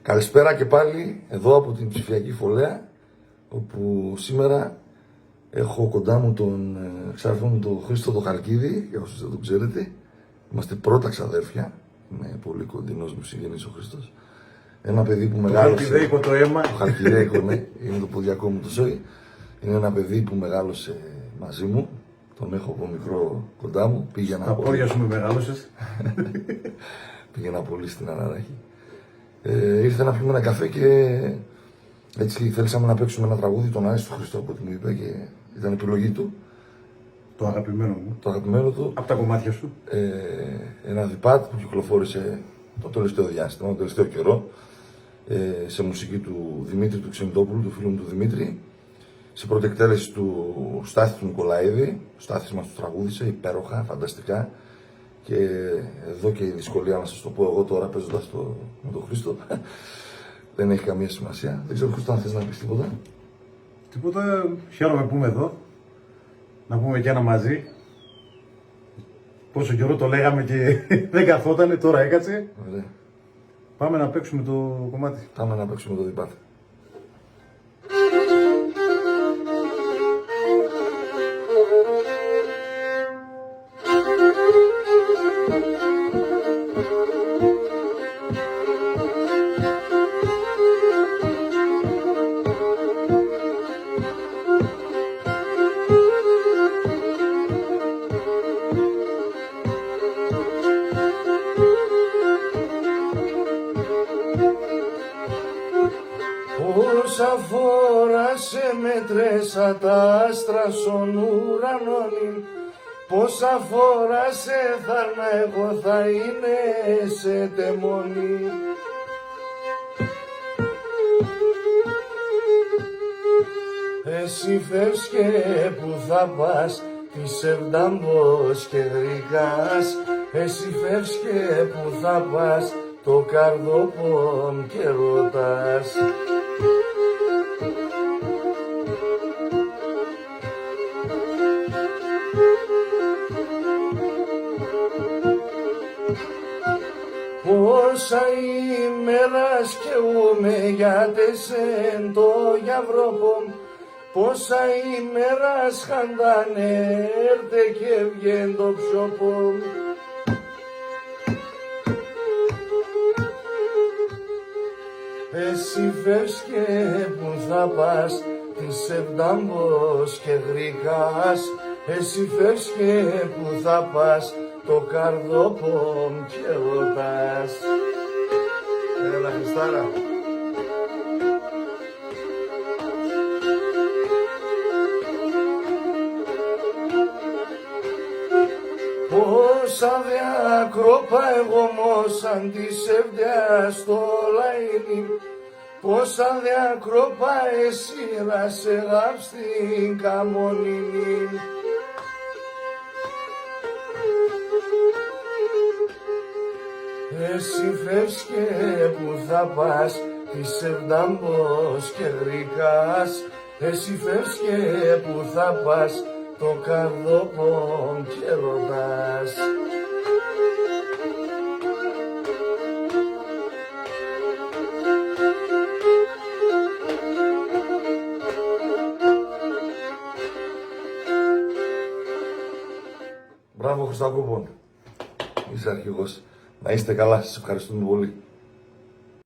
Καλησπέρα και πάλι εδώ από την ψηφιακή φωλέα, όπου σήμερα έχω κοντά μου τον ξάδερφό μου τον Χρήστο τον Χαλκίδη, για όσους δεν τον ξέρετε. Είμαστε πρώτα ξαδέρφια, είναι πολύ κοντινός μου συγγενής ο Χρήστος. Ένα παιδί που μεγάλωσε... Το χαλκιδέικο το αίμα. Το χαλκιδέικο, ναι, είναι το ποδιακό μου το σόι. Είναι ένα παιδί που μεγάλωσε μαζί μου, τον έχω από μικρό κοντά μου. Τα πόδια σου με μεγάλωσες. Πήγαινα πολύ στην Αναράχη. Ήρθε να πιούμε ένα καφέ και έτσι θέλησαμε να παίξουμε ένα τραγούδι, τον Άρη του Χριστό, από ό,τι μου είπε, και ήταν επιλογή του. Το αγαπημένο μου. Το αγαπημένο του. Από τα κομμάτια σου. Ένα διπάτ που κυκλοφόρησε το τελευταίο διάστημα, το τελευταίο καιρό, σε μουσική του Δημήτρη του Ξενιτόπουλου, του φίλου μου του Δημήτρη, σε πρώτη εκτέλεση του Στάθη του Νικολαίδη. Ο Στάθης μας το τραγούδισε υπέροχα, φανταστικά. Και εδώ και η δυσκολία να σας το πω εγώ τώρα παίζοντας με τον Χρήστο. Δεν έχει καμία σημασία. Δεν ξέρω, Χρήστο, αν θες να πεις τίποτα. Τίποτα, χαίρομαι που είμαι εδώ. Να πούμε και ένα μαζί. Πόσο καιρό το λέγαμε και δεν καθότανε, τώρα έκατσε. Ωραία. Πάμε να παίξουμε το κομμάτι. Πάμε να παίξουμε το διπάτη. Πόσα φορά σε μετρέσα τα άστρα στον ουρανόν, πόσα φορά σε θάρνα εγώ θα είναι σε τεμόνι. Εσύ φεύγεις και που θα πας, της ευδάμπος και γρηγάς. Εσύ φεύγεις και που θα πας, το καρδόπον και ρωτάς. Πόσα ημέρας καίγομαι για τεσέν το γιαυρόπον, πόσα ημέρας χαντάνε έρτε και βγαίνει το ψωπον. Εσύ φεύγεις και που θα πας, της ευδάμπος και γρηγάς. Εσύ φεύγεις και που θα πας, το καρδόπον και ρωτάς. Έλα Χριστάρα. Πόσα διακρόπα εγώ μόσαν της ευδιάς στο λαϊνί, πόσα διακρόπα εσύ να σε γάψ' την καμονίνη. Εσύ φεύγεις και που θα πας, της ευδάμπος και γρηγάς. Εσύ φεύγεις και που θα πας, το καρδόπον και ρωτάς. Μπράβο Χριστάκοπον, είσαι αρχηγός. Να είστε καλά, σας ευχαριστούμε πολύ.